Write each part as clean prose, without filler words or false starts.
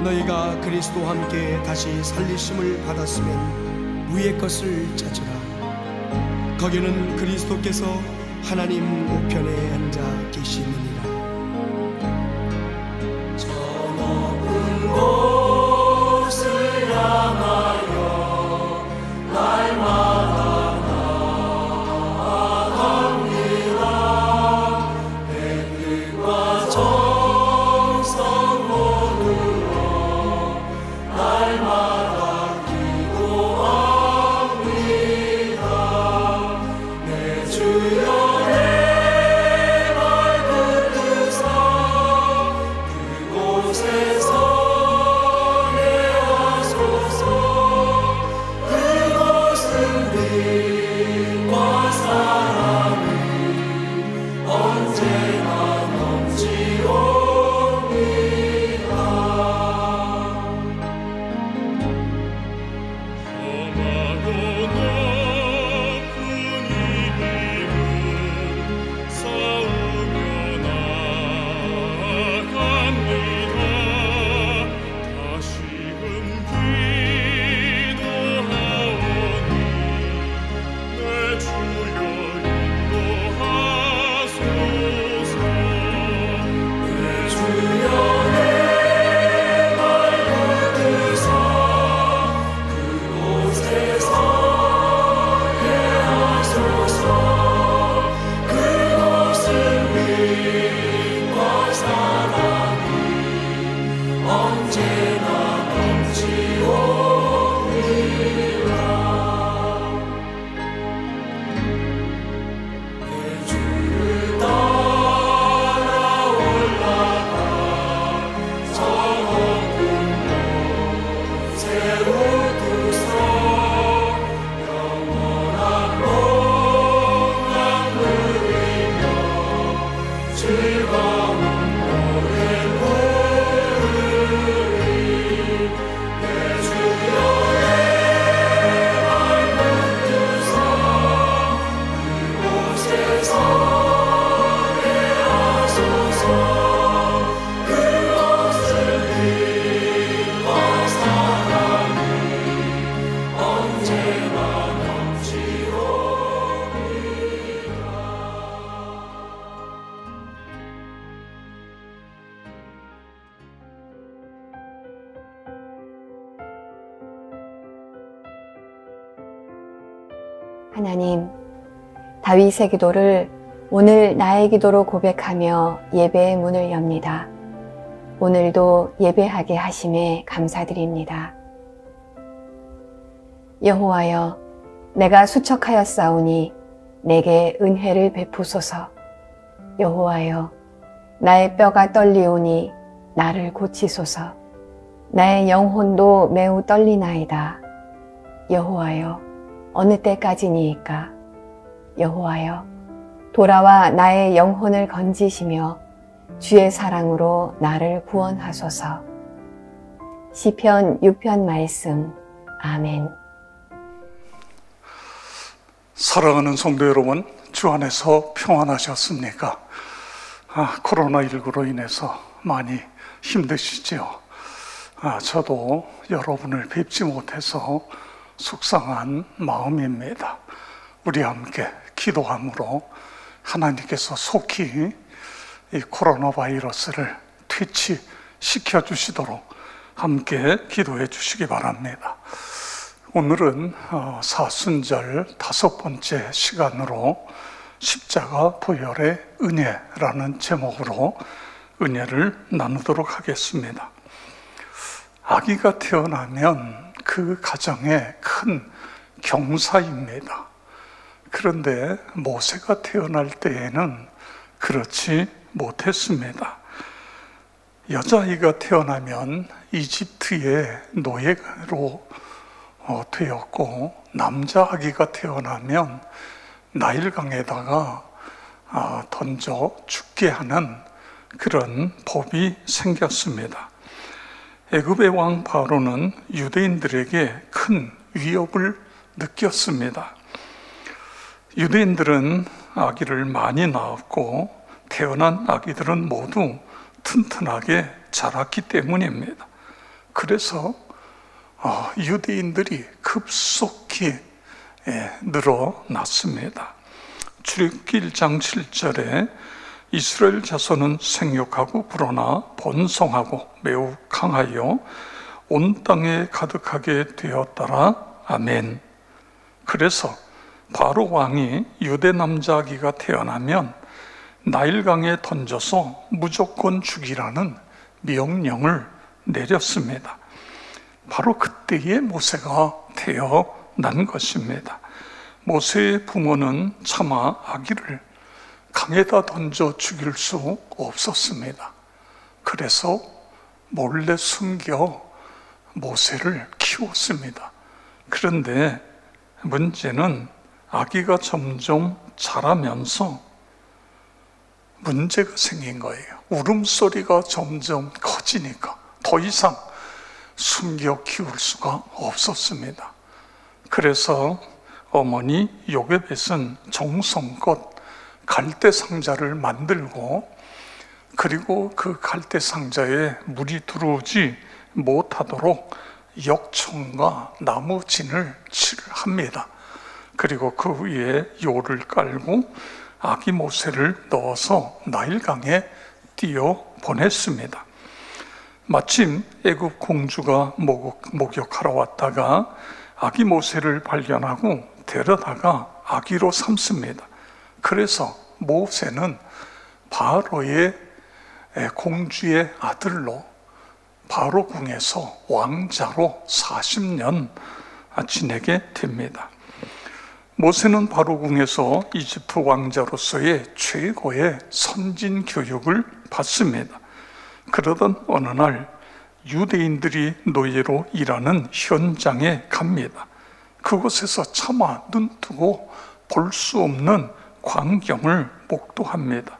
너희가 그리스도와 함께 다시 살리심을 받았으면 위의 것을 찾으라. 거기는 그리스도께서 하나님 우편에 앉아 계시느니라. 저 높은 곳을 향하여 날마다 나아갑니다. 내 뜻과 정성 모두로 날마다 기도합니다. 내 주여 내 발 붙드사 그곳에서 내하소서. 그곳은 빛과 사랑이 언제나 넘치옵니다. 험하고 높은 이 길을 싸우며 나아갑니다. 다시금 기도하오니 내 주여 인도하소서. 내 주여 내 발 붙드사 그곳에서 내하소서. 그곳은 빛과 사랑이 언제나 넘치옵니다. 내 주를 따라 올라가 저 높은 곳에 우두서 영원한 평강 누리며 즐거운 노래 부르리. 내 주여 내 발 붙드사 그곳에서 내하소서. 그곳은 빛과 사랑이 언제나 넘치옵니다. 하나님, 다윗의 기도를 오늘 나의 기도로 고백하며 예배의 문을 엽니다. 오늘도 예배하게 하심에 감사드립니다. 여호와여, 내가 수척하였사오니 내게 은혜를 베푸소서. 여호와여, 나의 뼈가 떨리오니 나를 고치소서. 나의 영혼도 매우 떨리나이다. 여호와여, 어느 때까지니이까? 여호와여, 돌아와 나의 영혼을 건지시며 주의 사랑으로 나를 구원하소서. 시편 6편 말씀. 아멘. 사랑하는 성도 여러분, 주 안에서 평안하셨습니까? 코로나19로 인해서 많이 힘드시죠? 저도 여러분을 뵙지 못해서 속상한 마음입니다. 우리 함께 기도함으로 하나님께서 속히 이 코로나 바이러스를 퇴치시켜 주시도록 함께 기도해 주시기 바랍니다. 오늘은 사순절 5번째 시간으로 십자가 보혈의 은혜라는 제목으로 은혜를 나누도록 하겠습니다. 아기가 태어나면 그 가정의 큰 경사입니다. 그런데 모세가 태어날 때에는 그렇지 못했습니다. 여자아이가 태어나면 이집트의 노예로 되었고, 남자아기가 태어나면 나일강에다가 던져 죽게 하는 그런 법이 생겼습니다. 애굽의 왕 바로는 유대인들에게 큰 위협을 느꼈습니다. 유대인들은 아기를 많이 낳았고 태어난 아기들은 모두 튼튼하게 자랐기 때문입니다. 그래서 유대인들이 급속히 늘어났습니다. 출애굽기 1장 7절에 이스라엘 자손은 생육하고 불어나 번성하고 매우 강하여 온 땅에 가득하게 되었더라. 아멘. 그래서 바로 왕이 유대 남자 아기가 태어나면 나일강에 던져서 무조건 죽이라는 명령을 내렸습니다. 바로 그때에 모세가 태어난 것입니다. 모세의 부모는 차마 아기를 강에다 던져 죽일 수 없었습니다. 그래서 몰래 숨겨 모세를 키웠습니다. 그런데 문제는 아기가 점점 자라면서 문제가 생긴 거예요. 울음소리가 점점 커지니까 더 이상 숨겨 키울 수가 없었습니다. 그래서 어머니 요게벳은 정성껏 갈대 상자를 만들고, 그리고 그 갈대 상자에 물이 들어오지 못하도록 역청과 나무진을 칠합니다. 그리고 그 위에 요를 깔고 아기 모세를 넣어서 나일강에 띄어 보냈습니다. 마침 애굽 공주가 목욕하러 왔다가 아기 모세를 발견하고 데려다가 아기로 삼습니다. 그래서 모세는 바로의 공주의 아들로 바로 궁에서 왕자로 40년 지내게 됩니다. 모세는 바로 궁에서 이집트 왕자로서의 최고의 선진 교육을 받습니다. 그러던 어느 날 유대인들이 노예로 일하는 현장에 갑니다. 그곳에서 차마 눈뜨고 볼 수 없는 광경을 목도합니다.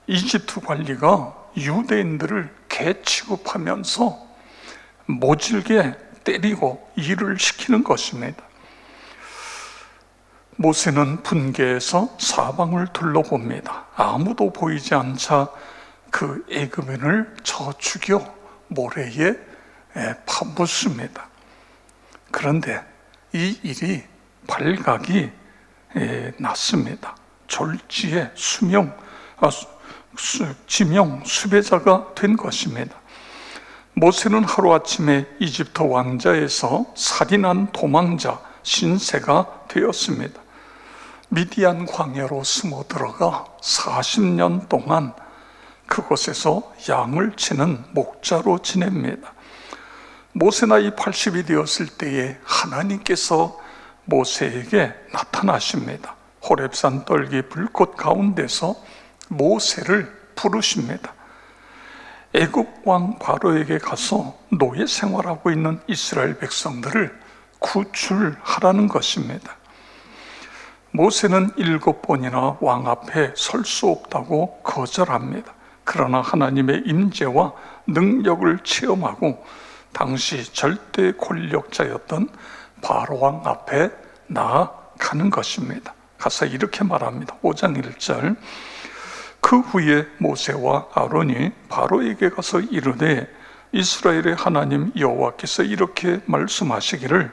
이집트 관리가 유대인들을 개 취급하면서 모질게 때리고 일을 시키는 것입니다. 모세는 분개해서 사방을 둘러봅니다. 아무도 보이지 않자 그 애굽인을 쳐 죽여 모래에 파묻습니다. 그런데 이 일이 발각이 났습니다. 졸지에 지명 수배자가 된 것입니다. 모세는 하루아침에 이집트 왕자에서 살인한 도망자 신세가 되었습니다. 미디안 광야로 숨어 들어가 40년 동안 그곳에서 양을 치는 목자로 지냅니다. 모세 나이 80이 되었을 때에 하나님께서 모세에게 나타나십니다. 호렙산 떨기 불꽃 가운데서 모세를 부르십니다. 애굽 왕 바로에게 가서 노예 생활하고 있는 이스라엘 백성들을 구출하라는 것입니다. 모세는 7번이나 왕 앞에 설 수 없다고 거절합니다. 그러나 하나님의 임재와 능력을 체험하고 당시 절대 권력자였던 바로 왕 앞에 나아가는 것입니다. 가서 이렇게 말합니다. 5장 1절. 그 후에 모세와 아론이 바로에게 가서 이르되 이스라엘의 하나님 여호와께서 이렇게 말씀하시기를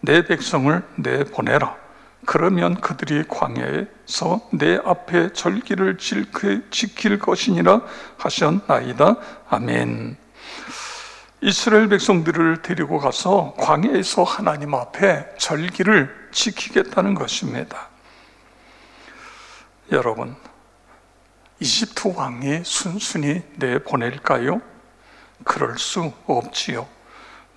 내 백성을 내보내라. 그러면 그들이 광야에서 내 앞에 절기를 지킬 것이니라 하셨나이다. 아멘. 이스라엘 백성들을 데리고 가서 광야에서 하나님 앞에 절기를 지키겠다는 것입니다. 여러분, 이집트 왕이 순순히 내보낼까요? 그럴 수 없지요.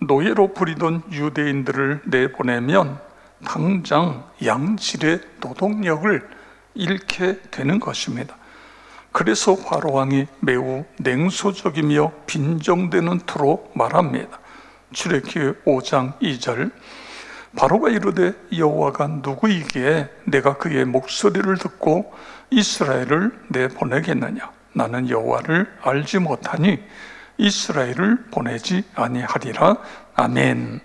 노예로 부리던 유대인들을 내보내면 당장 양질의 노동력을 잃게 되는 것입니다. 그래서 바로 왕이 매우 냉소적이며 빈정되는 투로 말합니다. 출애굽기 5장 2절. 바로가 이르되 여호와가 누구이기에 내가 그의 목소리를 듣고 이스라엘을 내보내겠느냐? 나는 여호와를 알지 못하니 이스라엘을 보내지 아니하리라. 아멘.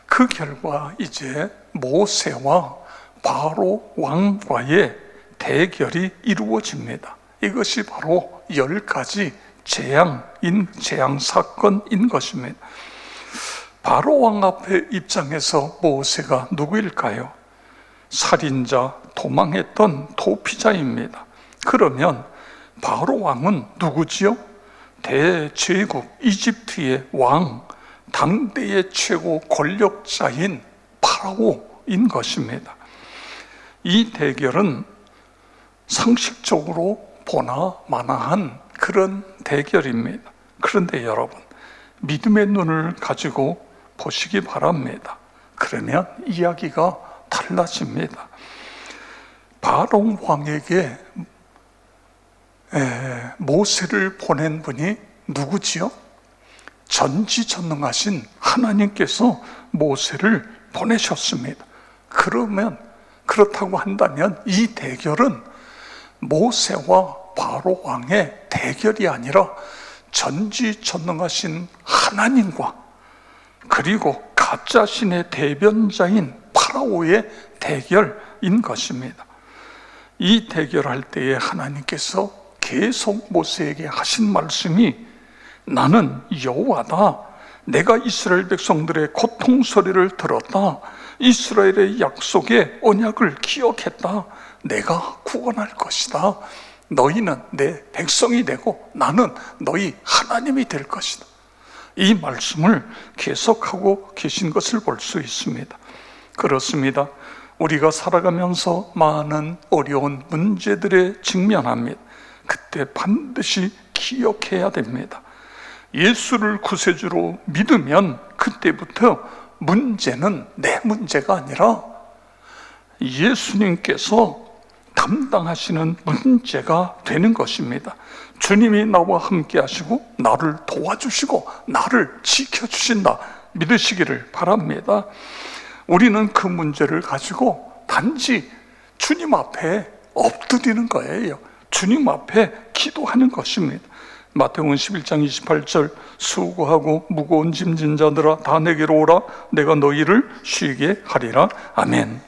그 결과 이제 모세와 바로 왕과의 대결이 이루어집니다. 이것이 바로 10가지 재앙 사건인 것입니다. 바로 왕 앞에 입장에서 모세가 누구일까요? 살인자, 도망했던 도피자입니다. 그러면 바로 왕은 누구지요? 대제국 이집트의 왕, 당대의 최고 권력자인 파라오인 것입니다. 이 대결은 상식적으로 보나 마나한 그런 대결입니다. 그런데 여러분, 믿음의 눈을 가지고 보시기 바랍니다. 그러면 이야기가 달라집니다. 바로 왕에게 모세를 보낸 분이 누구지요? 전지전능하신 하나님께서 모세를 보내셨습니다. 그렇다고 한다면 이 대결은 모세와 바로 왕의 대결이 아니라 전지전능하신 하나님과 그리고 가짜 신의 대변자인 파라오의 대결인 것입니다. 이 대결할 때에 하나님께서 계속 모세에게 하신 말씀이 나는 여호와다. 내가 이스라엘 백성들의 고통 소리를 들었다. 이스라엘의 약속의 언약을 기억했다. 내가 구원할 것이다. 너희는 내 백성이 되고 나는 너희 하나님이 될 것이다. 이 말씀을 계속하고 계신 것을 볼 수 있습니다. 그렇습니다. 우리가 살아가면서 많은 어려운 문제들에 직면합니다. 그때 반드시 기억해야 됩니다. 예수를 구세주로 믿으면 그때부터 문제는 내 문제가 아니라 예수님께서 담당하시는 문제가 되는 것입니다. 주님이 나와 함께 하시고 나를 도와주시고 나를 지켜주신다 믿으시기를 바랍니다. 우리는 그 문제를 가지고 단지 주님 앞에 엎드리는 거예요. 주님 앞에 기도하는 것입니다. 마태복음 11장 28절 수고하고 무거운 짐진 자들아 다 내게로 오라 내가 너희를 쉬게 하리라. 아멘.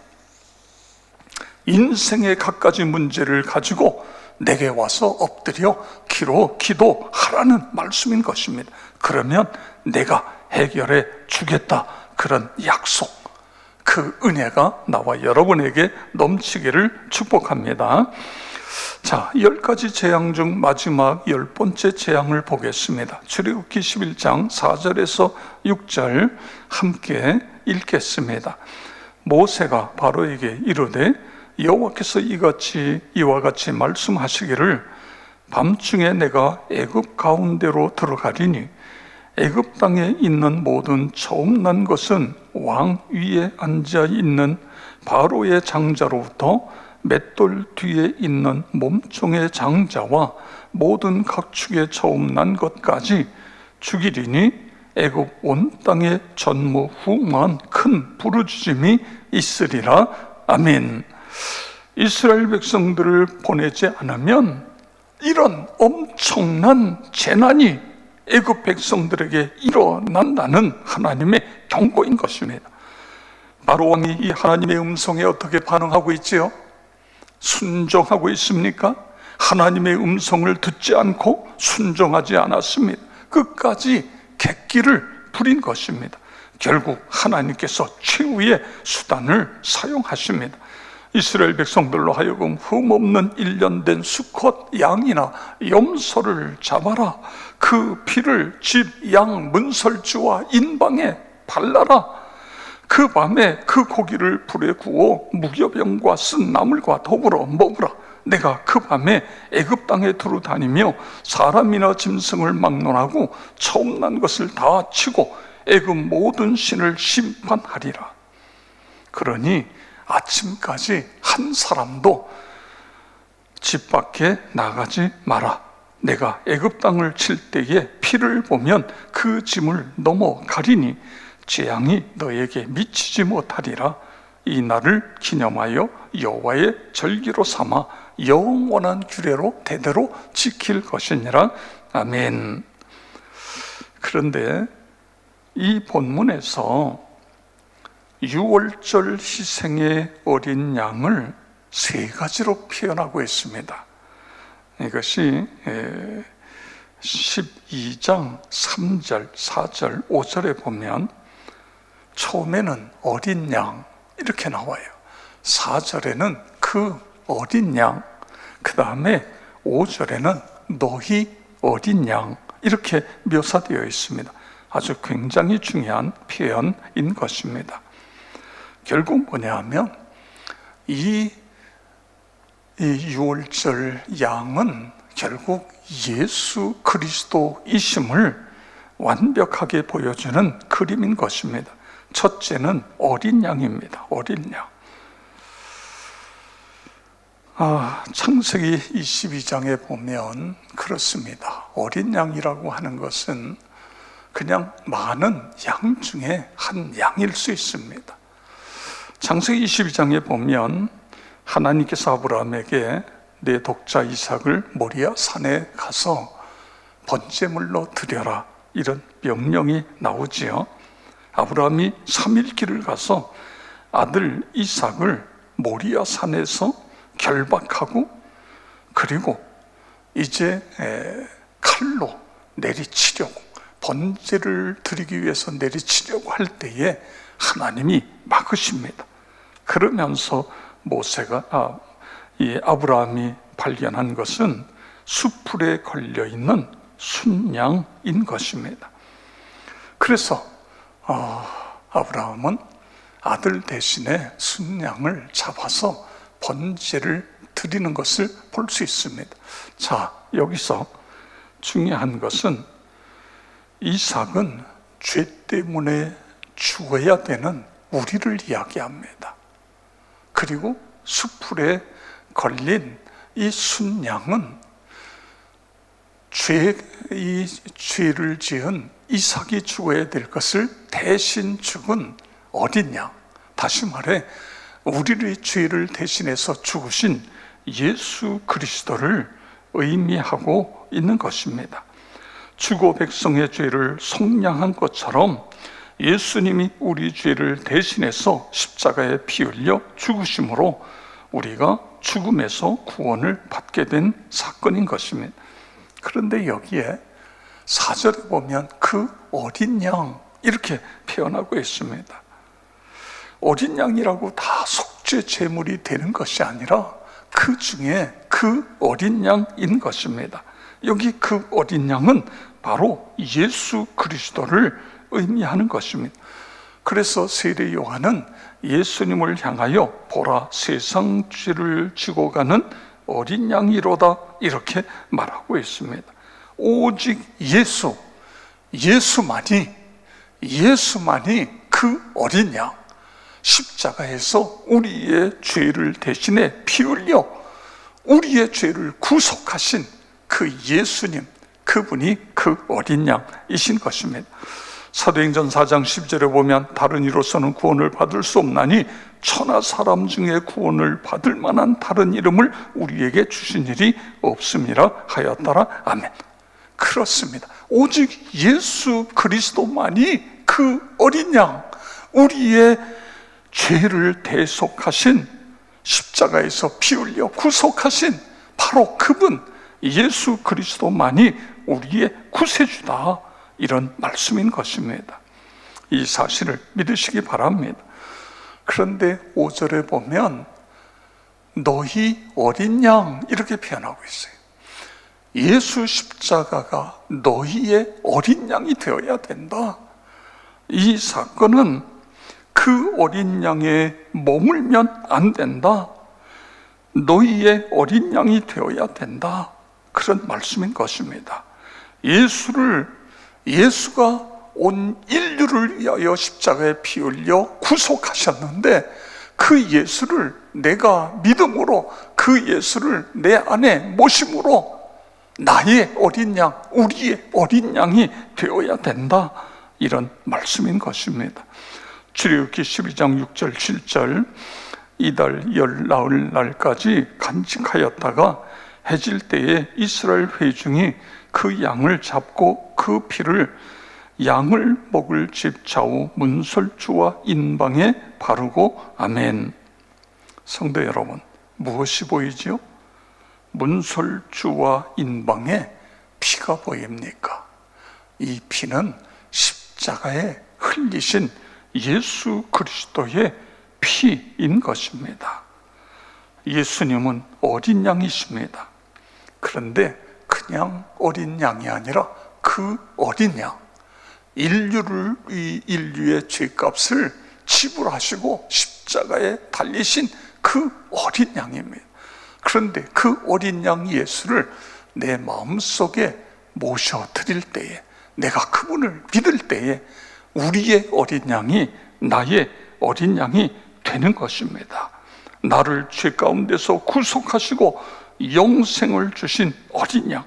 인생의 갖가지 문제를 가지고 내게 와서 엎드려 기도하라는 말씀인 것입니다. 그러면 내가 해결해 주겠다. 그런 약속, 그 은혜가 나와 여러분에게 넘치기를 축복합니다. 자, 10가지 재앙 중 마지막 10번째 재앙을 보겠습니다. 출애굽기 11장 4절에서 6절 함께 읽겠습니다. 모세가 바로에게 이르되 여호와께서 이와 같이 말씀하시기를 밤중에 내가 애굽 가운데로 들어가리니 애굽 땅에 있는 모든 처음 난 것은 왕 위에 앉아 있는 바로의 장자로부터 맷돌 뒤에 있는 몸종의 장자와 모든 각축의 처음 난 것까지 죽이리니 애굽 온 땅에 전무후무한 큰 부르짖음이 있으리라. 아멘. 이스라엘 백성들을 보내지 않으면 이런 엄청난 재난이 애굽 백성들에게 일어난다는 하나님의 경고인 것입니다. 바로 왕이 이 하나님의 음성에 어떻게 반응하고 있지요? 순종하고 있습니까? 하나님의 음성을 듣지 않고 순종하지 않았습니다. 끝까지 객기를 부린 것입니다. 결국 하나님께서 최후의 수단을 사용하십니다. 이스라엘 백성들로 하여금 흠없는 1년 된 수컷 양이나 염소를 잡아라. 그 피를 집, 양, 문설주와 인방에 발라라. 그 밤에 그 고기를 불에 구워 무교병과 쓴 나물과 더불어 먹으라. 내가 그 밤에 애굽 땅에 두루 다니며 사람이나 짐승을 막론하고 처음 난 것을 다 치고 애굽 모든 신을 심판하리라. 그러니 아침까지 한 사람도 집 밖에 나가지 마라. 내가 애굽 땅을 칠 때에 피를 보면 그 짐을 넘어가리니 재앙이 너에게 미치지 못하리라. 이 날을 기념하여 여호와의 절기로 삼아 영원한 규례로 대대로 지킬 것이니라. 아멘. 그런데 이 본문에서 유월절 희생의 어린 양을 세 가지로 표현하고 있습니다. 이것이 12장 3절, 4절, 5절에 보면 처음에는 어린 양 이렇게 나와요. 4절에는 그 어린 양, 그 다음에 5절에는 너희 어린 양 이렇게 묘사되어 있습니다. 아주 굉장히 중요한 표현인 것입니다. 결국 뭐냐 하면 이 6월절 양은 결국 예수 그리스도이심을 완벽하게 보여주는 그림인 것입니다. 첫째는 어린 양입니다. 어린 양. 창세기 22장에 보면 그렇습니다. 어린 양이라고 하는 것은 그냥 많은 양 중에 한 양일 수 있습니다. 창세기 22장에 보면 하나님께서 아브라함에게 내 독자 이삭을 모리아 산에 가서 번제물로 드려라 이런 명령이 나오지요. 아브라함이 3일 길을 가서 아들 이삭을 모리아 산에서 결박하고 그리고 이제 칼로 내리치려고 번제를 드리기 위해서 내리치려고 할 때에 하나님이 막으십니다. 그러면서 이 아브라함이 발견한 것은 수풀에 걸려있는 순양인 것입니다. 그래서 아브라함은 아들 대신에 순양을 잡아서 번제를 드리는 것을 볼 수 있습니다. 자, 여기서 중요한 것은 이삭은 죄 때문에 죽어야 되는 우리를 이야기합니다. 그리고 수풀에 걸린 이 순양은 이 죄를 지은 이삭이 죽어야 될 것을 대신 죽은 어린 양, 다시 말해 우리의 죄를 대신해서 죽으신 예수 그리스도를 의미하고 있는 것입니다. 주고 백성의 죄를 속량한 것처럼 예수님이 우리 죄를 대신해서 십자가에 피 흘려 죽으심으로 우리가 죽음에서 구원을 받게 된 사건인 것입니다. 그런데 여기에 4절에 보면 그 어린 양 이렇게 표현하고 있습니다. 어린 양이라고 다 속죄 제물이 되는 것이 아니라 그 중에 그 어린 양인 것입니다. 여기 그 어린 양은 바로 예수 그리스도를 의미하는 것입니다. 그래서 세례 요한은 예수님을 향하여 보라 세상 죄를 지고 가는 어린 양이로다 이렇게 말하고 있습니다. 오직 예수만이 그 어린 양, 십자가에서 우리의 죄를 대신해 피 흘려 우리의 죄를 구속하신 그 예수님, 그분이 그 어린 양이신 것입니다. 사도행전 4장 10절에 보면 다른 이로서는 구원을 받을 수 없나니 천하 사람 중에 구원을 받을 만한 다른 이름을 우리에게 주신 일이 없음이라 하였더라. 아멘. 그렇습니다. 오직 예수 그리스도만이 그 어린 양, 우리의 죄를 대속하신, 십자가에서 피 흘려 구속하신 바로 그분 예수 그리스도만이 우리의 구세주다, 이런 말씀인 것입니다. 이 사실을 믿으시기 바랍니다. 그런데 5절에 보면 너희 어린 양 이렇게 표현하고 있어요. 예수 십자가가 너희의 어린 양이 되어야 된다. 이 사건은 그 어린 양에 머물면 안 된다. 너희의 어린 양이 되어야 된다. 그런 말씀인 것입니다. 예수가 온 인류를 위하여 십자가에 피 흘려 구속하셨는데 그 예수를 내가 믿음으로 그 예수를 내 안에 모심으로 나의 어린 양, 우리의 어린 양이 되어야 된다, 이런 말씀인 것입니다. 출애굽기 12장 6절 7절 이달 열 나흘 날까지 간직하였다가 해질 때에 이스라엘 회중이 그 양을 잡고 그 피를 양을 먹을 집 좌우 문설주와 인방에 바르고 아멘. 성도 여러분, 무엇이 보이지요? 문설주와 인방에 피가 보입니까? 이 피는 십자가에 흘리신 예수 그리스도의 피인 것입니다. 예수님은 어린 양이십니다. 그런데 그냥 어린 양이 아니라 그 어린 양, 인류의 죄값을 지불하시고 십자가에 달리신 그 어린 양입니다. 그런데 그 어린 양 예수를 내 마음속에 모셔드릴 때에, 내가 그분을 믿을 때에 우리의 어린 양이 나의 어린 양이 되는 것입니다. 나를 죄 가운데서 구속하시고 영생을 주신 어린 양,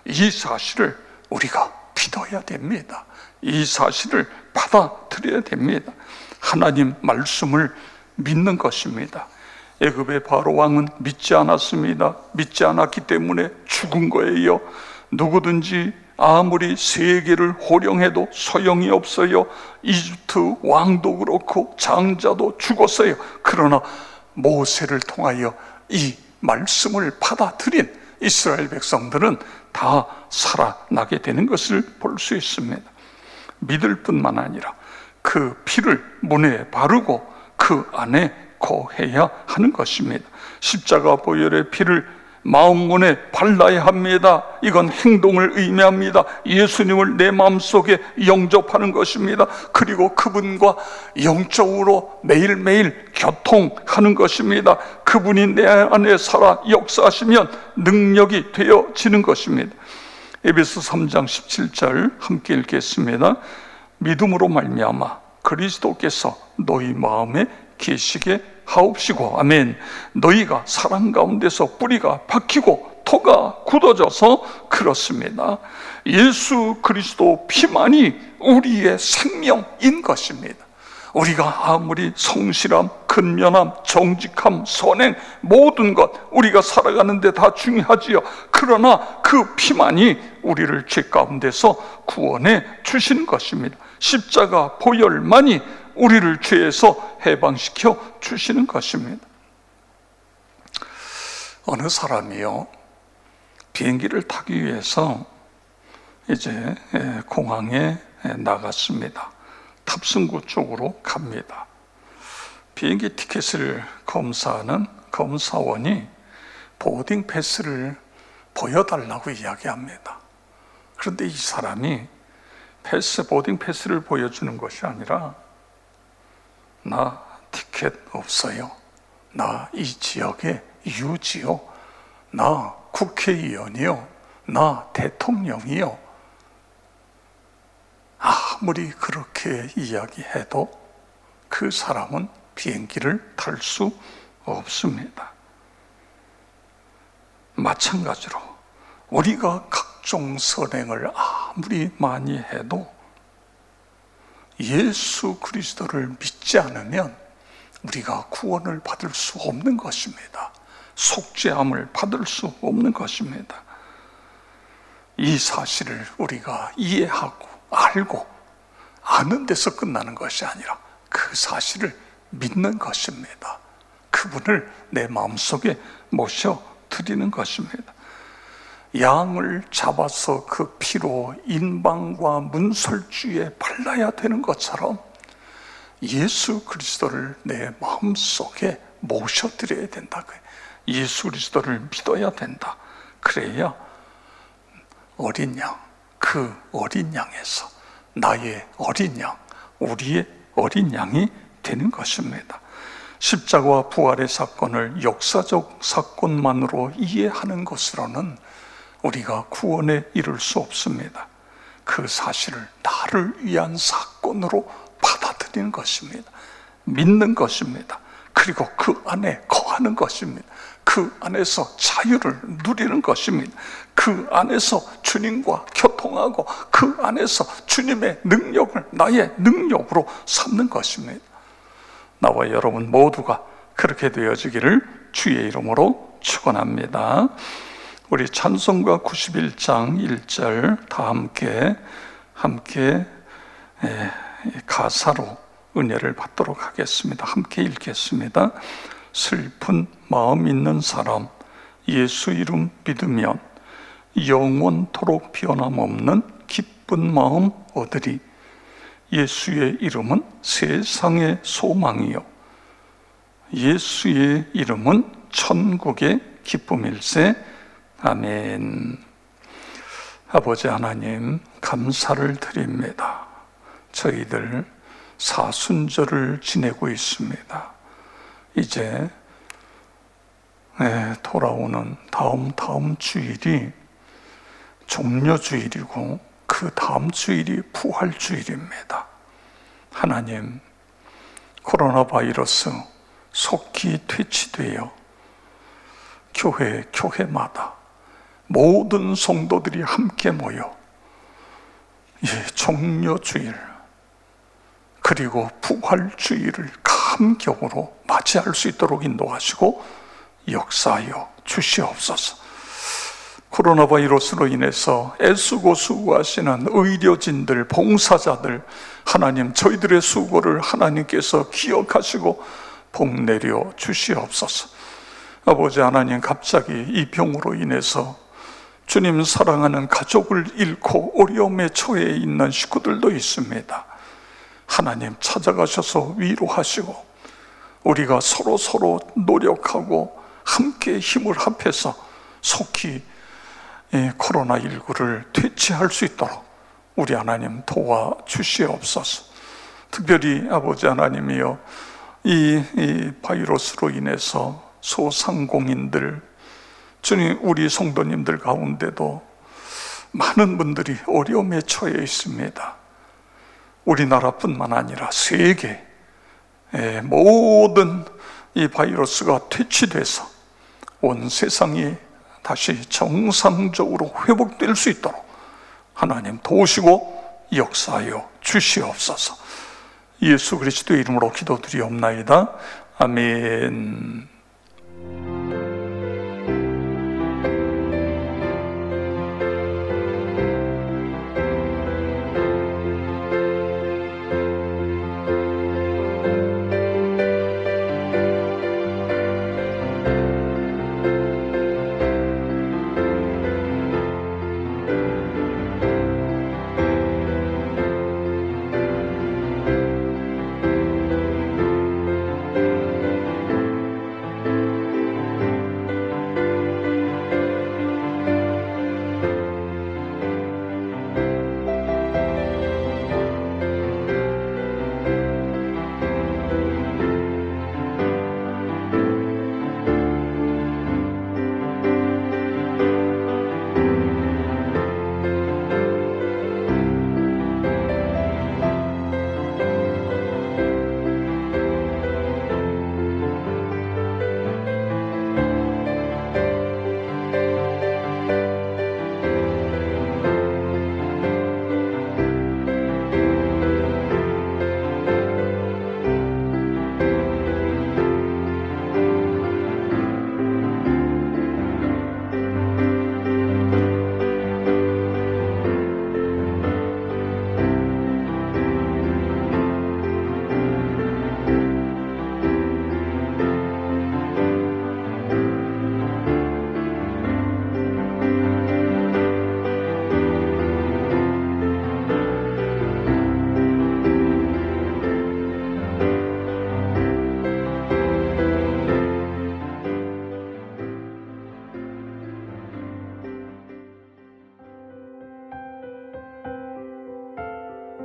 이 사실을 우리가 믿어야 됩니다. 이 사실을 받아들여야 됩니다. 하나님 말씀을 믿는 것입니다. 애굽의 바로 왕은 믿지 않았습니다. 믿지 않았기 때문에 죽은 거예요. 누구든지 아무리 세계를 호령해도 소용이 없어요. 이집트 왕도 그렇고 장자도 죽었어요. 그러나 모세를 통하여 이 말씀을 받아들인 이스라엘 백성들은 다 살아나게 되는 것을 볼 수 있습니다. 믿을 뿐만 아니라 그 피를 문에 바르고 그 안에 거해야 하는 것입니다. 십자가 보혈의 피를 마음문에 발라야 합니다. 이건 행동을 의미합니다. 예수님을 내 마음속에 영접하는 것입니다. 그리고 그분과 영적으로 매일매일 교통하는 것입니다. 그분이 내 안에 살아 역사하시면 능력이 되어지는 것입니다. 에베소 3장 17절 함께 읽겠습니다. 믿음으로 말미암아 그리스도께서 너희 마음에 계시게 하옵시고, 아멘. 너희가 사랑 가운데서 뿌리가 박히고 토가 굳어져서 그렇습니다. 예수 그리스도 피만이 우리의 생명인 것입니다. 우리가 아무리 성실함, 근면함, 정직함, 선행, 모든 것 우리가 살아가는데 다 중요하지요. 그러나 그 피만이 우리를 죄 가운데서 구원해 주시는 것입니다. 십자가 보혈만이 우리를 죄에서 해방시켜 주시는 것입니다. 어느 사람이요, 비행기를 타기 위해서 이제 공항에 나갔습니다. 탑승구 쪽으로 갑니다. 비행기 티켓을 검사하는 검사원이 보딩 패스를 보여달라고 이야기합니다. 그런데 이 사람이 보딩 패스를 보여주는 것이 아니라, 나 티켓 없어요. 나 이 지역의 유지요. 나 국회의원이요. 나 대통령이요. 아무리 그렇게 이야기해도 그 사람은 비행기를 탈 수 없습니다. 마찬가지로 우리가 각종 선행을 아무리 많이 해도 예수 그리스도를 믿지 않으면 우리가 구원을 받을 수 없는 것입니다. 속죄함을 받을 수 없는 것입니다. 이 사실을 우리가 이해하고 알고 아는 데서 끝나는 것이 아니라 그 사실을 믿는 것입니다. 그분을 내 마음속에 모셔 드리는 것입니다. 양을 잡아서 그 피로 인방과 문설주에 발라야 되는 것처럼 예수 그리스도를 내 마음속에 모셔드려야 된다. 예수 그리스도를 믿어야 된다. 그래야 어린 양, 그 어린 양에서 나의 어린 양, 우리의 어린 양이 되는 것입니다. 십자가와 부활의 사건을 역사적 사건만으로 이해하는 것으로는 우리가 구원에 이를 수 없습니다. 그 사실을 나를 위한 사건으로 받아들이는 것입니다. 믿는 것입니다. 그리고 그 안에 거하는 것입니다. 그 안에서 자유를 누리는 것입니다. 그 안에서 주님과 교통하고 그 안에서 주님의 능력을 나의 능력으로 삼는 것입니다. 나와 여러분 모두가 그렇게 되어지기를 주의 이름으로 축원합니다. 우리 찬송가 91장 1절 다 함께 가사로 은혜를 받도록 하겠습니다. 함께 읽겠습니다. 슬픈 마음 있는 사람 예수 이름 믿으면 영원토록 변함없는 기쁜 마음 얻으리. 예수의 이름은 세상의 소망이요 예수의 이름은 천국의 기쁨일세. 아멘. 아버지 하나님, 감사를 드립니다. 저희들 사순절을 지내고 있습니다. 이제 돌아오는 다음 주일이 종려주일이고 그 다음 주일이 부활주일입니다. 하나님, 코로나 바이러스 속히 퇴치되어 교회마다 모든 성도들이 함께 모여 이 종려주일 그리고 부활주일을 감격으로 맞이할 수 있도록 인도하시고 역사하여 주시옵소서. 코로나 바이러스로 인해서 애쓰고 수고하시는 의료진들, 봉사자들, 하나님 저희들의 수고를 하나님께서 기억하시고 복 내려 주시옵소서. 아버지 하나님, 갑자기 이 병으로 인해서 주님 사랑하는 가족을 잃고 어려움에 처해 있는 식구들도 있습니다. 하나님 찾아가셔서 위로하시고 우리가 서로 노력하고 함께 힘을 합해서 속히 코로나19를 퇴치할 수 있도록 우리 하나님 도와주시옵소서. 특별히 아버지 하나님이여, 이 바이러스로 인해서 소상공인들, 주님 우리 성도님들 가운데도 많은 분들이 어려움에 처해 있습니다. 우리나라뿐만 아니라 세계 모든 이 바이러스가 퇴치돼서 온 세상이 다시 정상적으로 회복될 수 있도록 하나님 도우시고 역사하여 주시옵소서. 예수 그리스도의 이름으로 기도드리옵나이다. 아멘.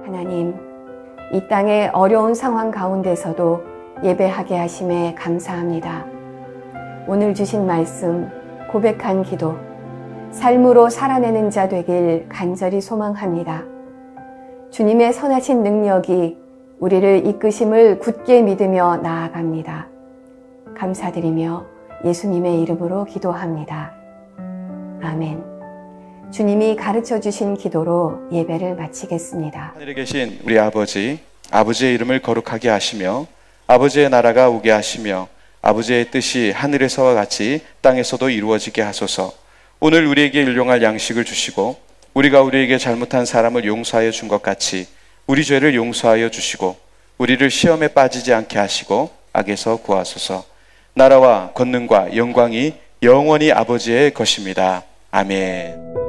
하나님, 이 땅의 어려운 상황 가운데서도 예배하게 하심에 감사합니다. 오늘 주신 말씀, 고백한 기도, 삶으로 살아내는 자 되길 간절히 소망합니다. 주님의 선하신 능력이 우리를 이끄심을 굳게 믿으며 나아갑니다. 감사드리며 예수님의 이름으로 기도합니다. 아멘. 주님이 가르쳐 주신 기도로 예배를 마치겠습니다. 하늘에 계신 우리 아버지, 아버지의 이름을 거룩하게 하시며 아버지의 나라가 오게 하시며 아버지의 뜻이 하늘에서와 같이 땅에서도 이루어지게 하소서. 오늘 우리에게 일용할 양식을 주시고 우리가 우리에게 잘못한 사람을 용서하여 준 것 같이 우리 죄를 용서하여 주시고 우리를 시험에 빠지지 않게 하시고 악에서 구하소서. 나라와 권능과 영광이 영원히 아버지의 것입니다. 아멘.